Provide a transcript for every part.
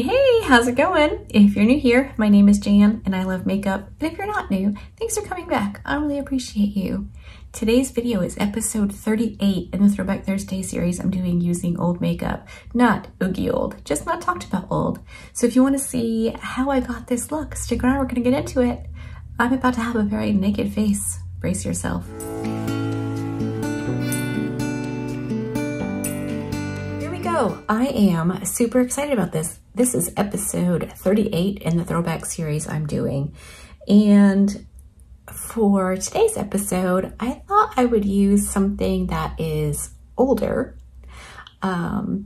Hey, how's it going? If you're new here, my name is Jan and I love makeup. And if you're not new, thanks for coming back. I really appreciate you. Today's video is episode 38 in the Throwback Thursday series I'm doing using old makeup. Not oogie old, just not talked about old. So if you want to see how I got this look, stick around, we're gonna get into it. I'm about to have a very naked face. Brace yourself. I am super excited about this. This is episode 38 in the throwback series I'm doing. And for today's episode, I thought I would use something that is older, but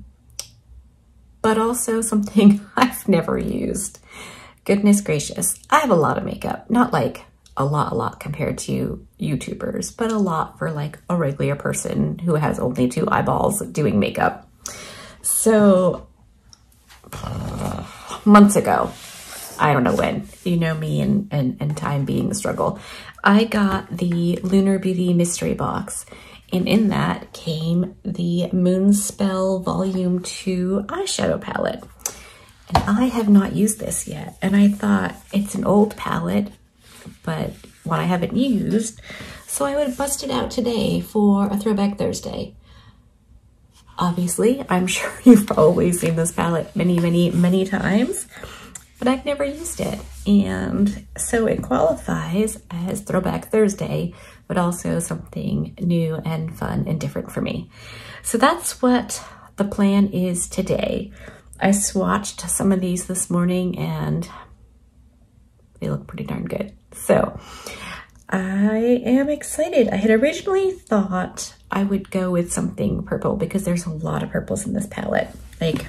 also something I've never used. Goodness gracious. I have a lot of makeup, not like a lot compared to YouTubers, but a lot for like a regular person who has only 2 eyeballs doing makeup. So months ago, I don't know when, you know me and time being a struggle, I got the Lunar Beauty mystery box, and in that came the Moonspell Volume 2 eyeshadow palette. And I have not used this yet, and I thought it's an old palette, but one I haven't used, so I would bust it out today for a Throwback Thursday. Obviously, I'm sure you've probably seen this palette many times, but I've never used it. And so it qualifies as Throwback Thursday, but also something new and fun and different for me. So that's what the plan is today. I swatched some of these this morning and they look pretty darn good. So I am excited. I had originally thought I would go with something purple because there's a lot of purples in this palette. Like,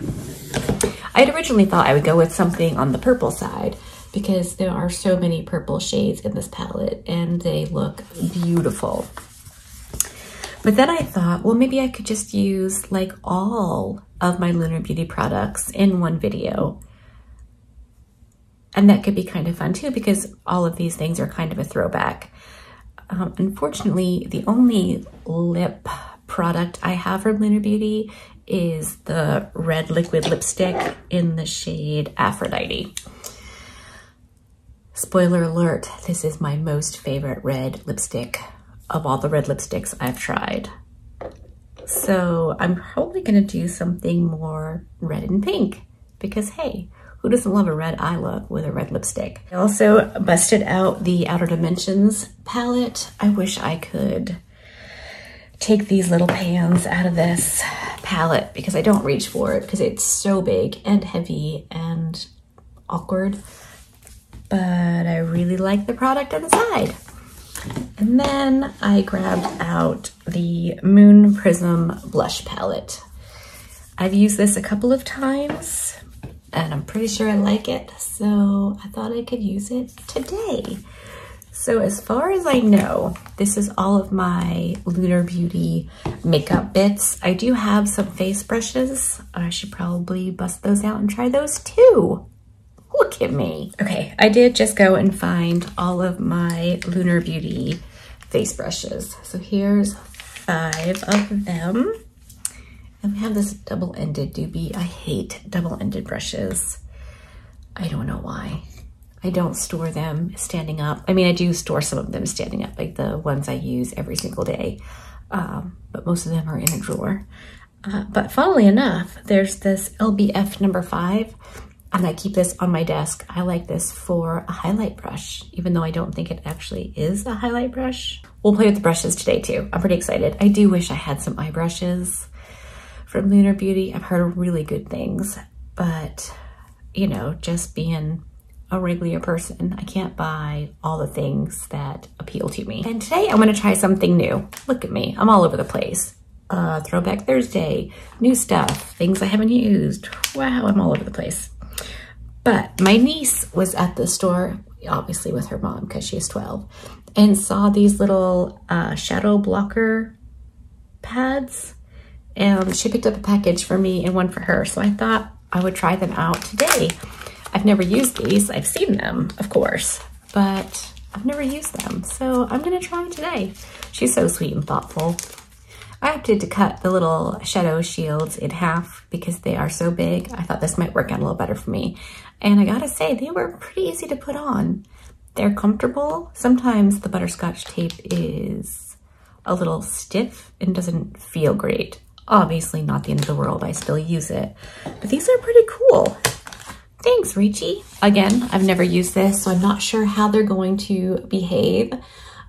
I had originally thought I would go with something on the purple side because there are so many purple shades in this palette and they look beautiful. But then I thought, well, maybe I could just use like all of my Lunar Beauty products in one video. And that could be kind of fun too, because all of these things are kind of a throwback. Unfortunately, the only lip product I have from Lunar Beauty is the red liquid lipstick in the shade Aphrodite. Spoiler alert, this is my most favorite red lipstick of all the red lipsticks I've tried. So I'm probably gonna do something more red and pink because hey, who doesn't love a red eye look with a red lipstick? I also busted out the Outer Dimensions palette. I wish I could take these little pans out of this palette because I don't reach for it because it's so big and heavy and awkward. But I really like the product inside. And then I grabbed out the Moon Prism blush palette. I've used this a couple of times and I'm pretty sure I like it, so I thought I could use it today. So as far as I know, this is all of my Lunar Beauty makeup bits. I do have some face brushes. I should probably bust those out and try those too. Look at me. Okay, I did just go and find all of my Lunar Beauty face brushes. So here's 5 of them. And we have this double-ended doobie. I hate double-ended brushes. I don't know why. I don't store them standing up. I mean, I do store some of them standing up, like the ones I use every single day. But most of them are in a drawer. But funnily enough, there's this LBF number 5, and I keep this on my desk. I like this for a highlight brush, even though I don't think it actually is a highlight brush. We'll play with the brushes today too. I'm pretty excited. I do wish I had some eye brushes from Lunar Beauty. I've heard really good things, but you know, just being a regular person, I can't buy all the things that appeal to me. And today I'm gonna try something new. Look at me, I'm all over the place. Throwback Thursday, new stuff, things I haven't used. Wow, I'm all over the place. But my niece was at the store, obviously with her mom because she's 12, and saw these little shadow blocker pads. And she picked up a package for me and one for her. So I thought I would try them out today. I've never used these. I've seen them, of course, but I've never used them. So I'm gonna try them today. She's so sweet and thoughtful. I opted to cut the little shadow shields in half because they are so big. I thought this might work out a little better for me. And I gotta say, they were pretty easy to put on. They're comfortable. Sometimes the butterscotch tape is a little stiff and doesn't feel great. Obviously not the end of the world, I still use it. But these are pretty cool. Thanks, Ricci. Again, I've never used this, so I'm not sure how they're going to behave.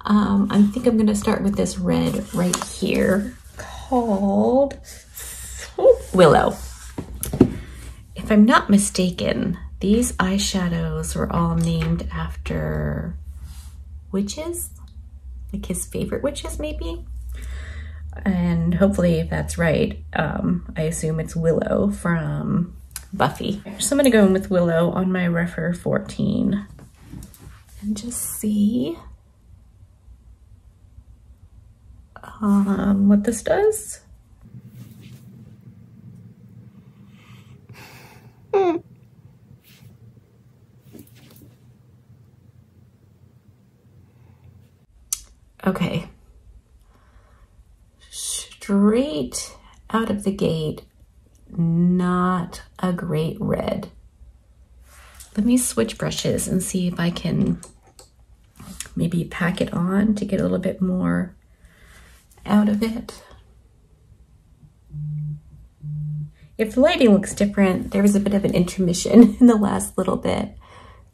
I think I'm gonna start with this red right here called Willow. If I'm not mistaken, these eyeshadows were all named after witches, like his favorite witches maybe. And hopefully if that's right, I assume it's Willow from Buffy. So I'm gonna go in with Willow on my Rephr 14 and just see what this does. Okay, straight out of the gate, not a great red. Let me switch brushes and see if I can maybe pack it on to get a little bit more out of it. If the lighting looks different, there was a bit of an intermission in the last little bit,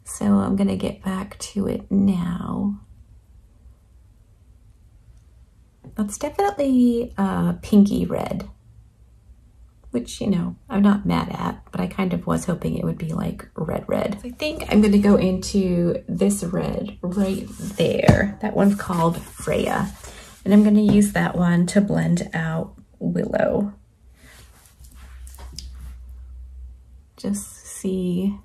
so I'm gonna get back to it now. That's definitely a pinky red, which, you know, I'm not mad at, but I kind of was hoping it would be like red. So I think I'm gonna go into this red right there. That one's called Freya. And I'm gonna use that one to blend out Willow. Just see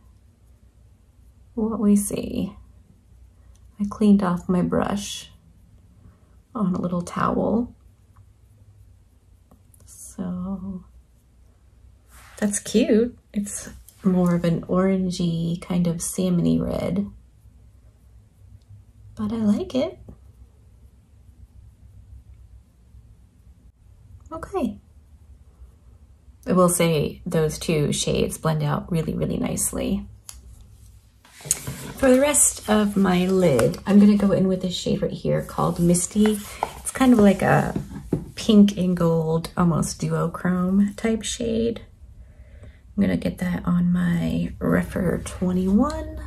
what we see. I cleaned off my brush on a little towel. So that's cute. It's more of an orangey kind of salmony red, but I like it. Okay. I will say those two shades blend out really, really nicely. For the rest of my lid, I'm gonna go in with this shade right here called Misty. It's kind of like a pink and gold, almost duochrome type shade. I'm gonna get that on my Rephr 21.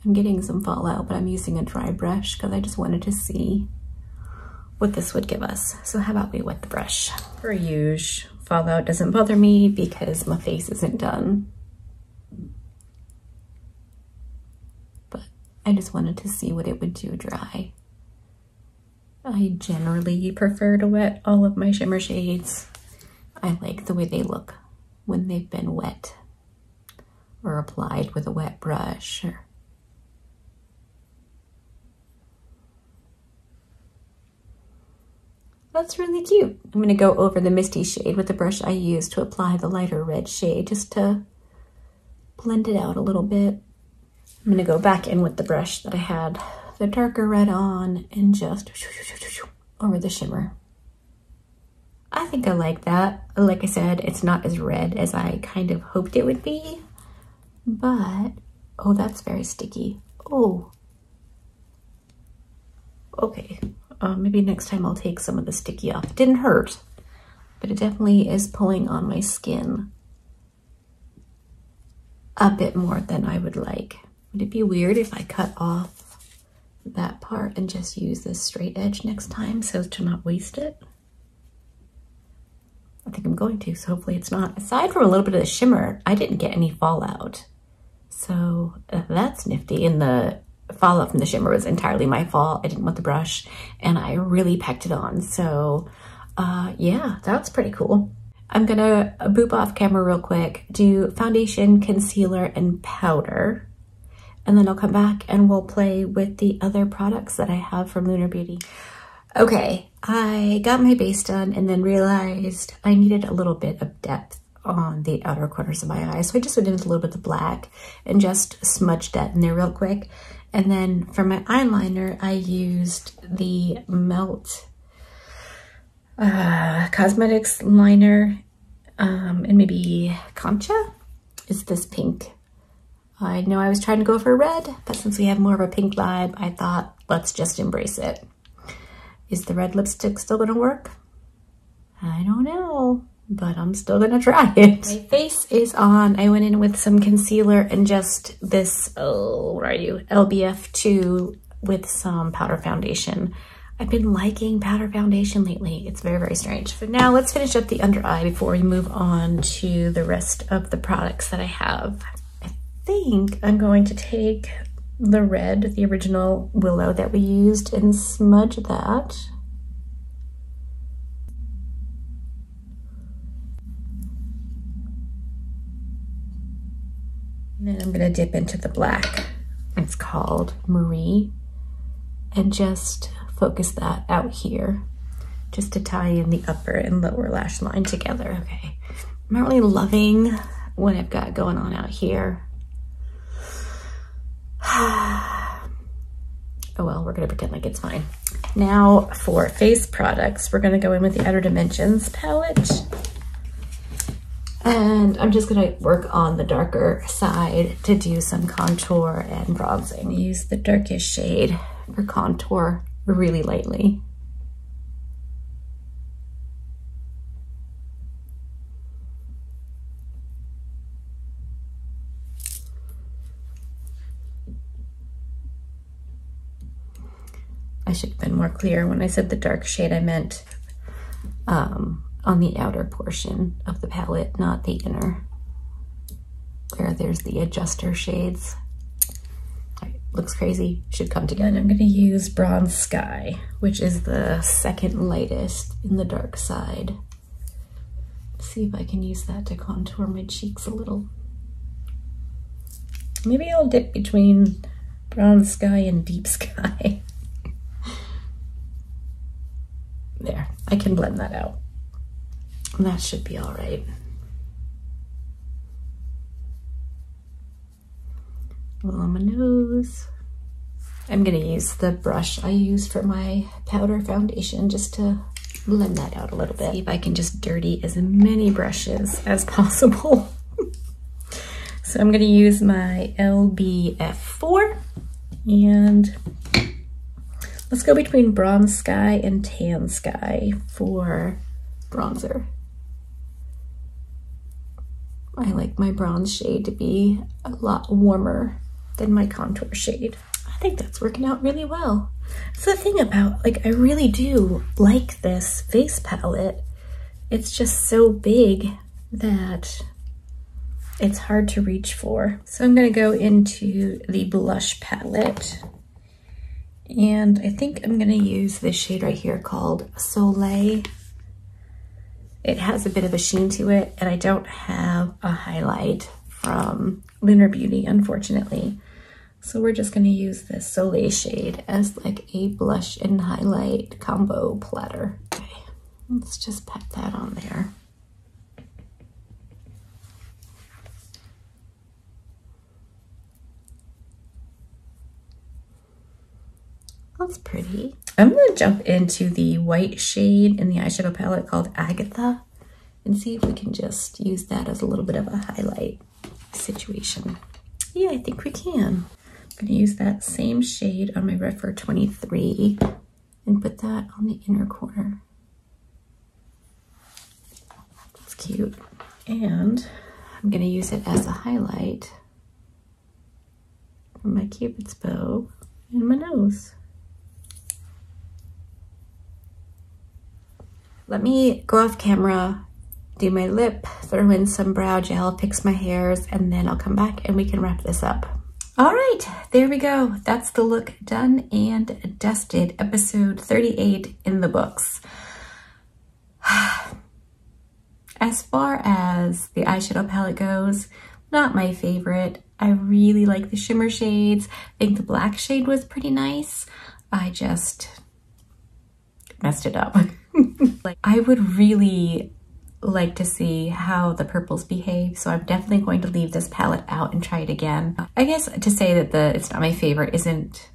I'm getting some fallout, but I'm using a dry brush because I just wanted to see what this would give us. So how about we wet the brush? Per usual, fallout doesn't bother me because my face isn't done. But I just wanted to see what it would do dry. I generally prefer to wet all of my shimmer shades. I like the way they look when they've been wet or applied with a wet brush. That's really cute. I'm gonna go over the Misty shade with the brush I used to apply the lighter red shade just to blend it out a little bit. I'm gonna go back in with the brush that I had the darker red on and just over the shimmer. I think I like that. Like I said, it's not as red as I kind of hoped it would be, but, oh, that's very sticky. Oh, okay. Maybe next time I'll take some of the sticky off. It didn't hurt, but it definitely is pulling on my skin a bit more than I would like. Would it be weird if I cut off that part and just use this straight edge next time so as to not waste it? I think I'm going to, so hopefully it's not. Aside from a little bit of the shimmer, I didn't get any fallout. So that's nifty. And the fallout from the shimmer was entirely my fault. I didn't want the brush and I really packed it on. So yeah, that's pretty cool. I'm gonna boop off camera real quick, do foundation, concealer, and powder. And then I'll come back and we'll play with the other products that I have from Lunar Beauty. Okay, I got my base done and then realized I needed a little bit of depth on the outer corners of my eyes. So I just went in with a little bit of black and just smudged that in there real quick. And then for my eyeliner, I used the Melt Cosmetics liner, and maybe Concha is this pink. I know I was trying to go for red, but since we have more of a pink vibe, I thought let's just embrace it. Is the red lipstick still gonna work? I don't know, but I'm still gonna try it. My face is on. I went in with some concealer and just this, oh, where are you? LBF 2 with some powder foundation. I've been liking powder foundation lately. It's very, very strange. So now let's finish up the under eye before we move on to the rest of the products that I have. I think I'm going to take the red, the original Willow that we used, and smudge that. And then I'm gonna dip into the black. It's called Marie, and just focus that out here just to tie in the upper and lower lash line together. Okay, I'm not really loving what I've got going on out here. Oh well, we're gonna pretend like it's fine. Now for face products, we're gonna go in with the Outer Dimensions palette. And I'm just gonna work on the darker side to do some contour and bronzing. Use the darkest shade for contour really lightly. I should have been more clear. When I said the dark shade, I meant on the outer portion of the palette, not the inner, where there's the adjuster shades. Looks crazy, should come together. I'm gonna use Bronze Sky, which is the second lightest in the dark side. See if I can use that to contour my cheeks a little. Maybe I'll dip between Bronze Sky and Deep Sky. There, I can blend that out. That should be all right. A little on my nose. I'm gonna use the brush I use for my powder foundation just to blend that out a little bit. See if I can just dirty as many brushes as possible. So I'm gonna use my LBF4 and let's go between Bronze Sky and Tan Sky for bronzer. I like my bronze shade to be a lot warmer than my contour shade. I think that's working out really well. So the thing about, like, I really do like this face palette. It's just so big that it's hard to reach for. So I'm gonna go into the blush palette. And I think I'm gonna use this shade right here called Soleil. It has a bit of a sheen to it, and I don't have a highlight from Lunar Beauty, unfortunately. So we're just gonna use this Soleil shade as like a blush and highlight combo platter. Okay, let's just pat that on there. That's pretty. I'm gonna jump into the white shade in the eyeshadow palette called Agatha and see if we can just use that as a little bit of a highlight situation. Yeah, I think we can. I'm gonna use that same shade on my Refer 23 and put that on the inner corner. That's cute. And I'm gonna use it as a highlight for my Cupid's bow and my nose. Let me go off camera, do my lip, throw in some brow gel, fix my hairs, and then I'll come back and we can wrap this up. All right, there we go. That's the look done and dusted, episode 38 in the books. As far as the eyeshadow palette goes, not my favorite. I really like the shimmer shades. I think the black shade was pretty nice. I just messed it up. Like, I would really like to see how the purples behave, so I'm definitely going to leave this palette out and try it again. I guess to say that it's not my favorite isn't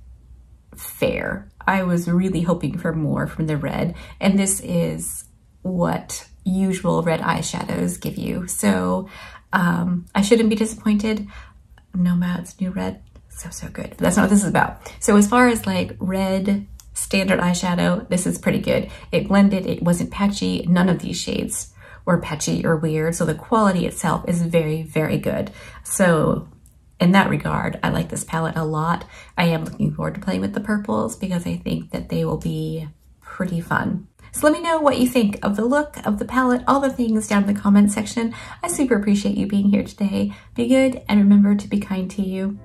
fair. I was really hoping for more from the red, and this is what usual red eyeshadows give you. So I shouldn't be disappointed. Nomad's new red, so good. But that's not what this is about. So as far as like red standard eyeshadow, this is pretty good. It blended, it wasn't patchy. None of these shades were patchy or weird. So the quality itself is very, very good. So in that regard, I like this palette a lot. I am looking forward to playing with the purples because I think that they will be pretty fun. So let me know what you think of the look, of the palette, all the things down in the comment section. I super appreciate you being here today. Be good and remember to be kind to you.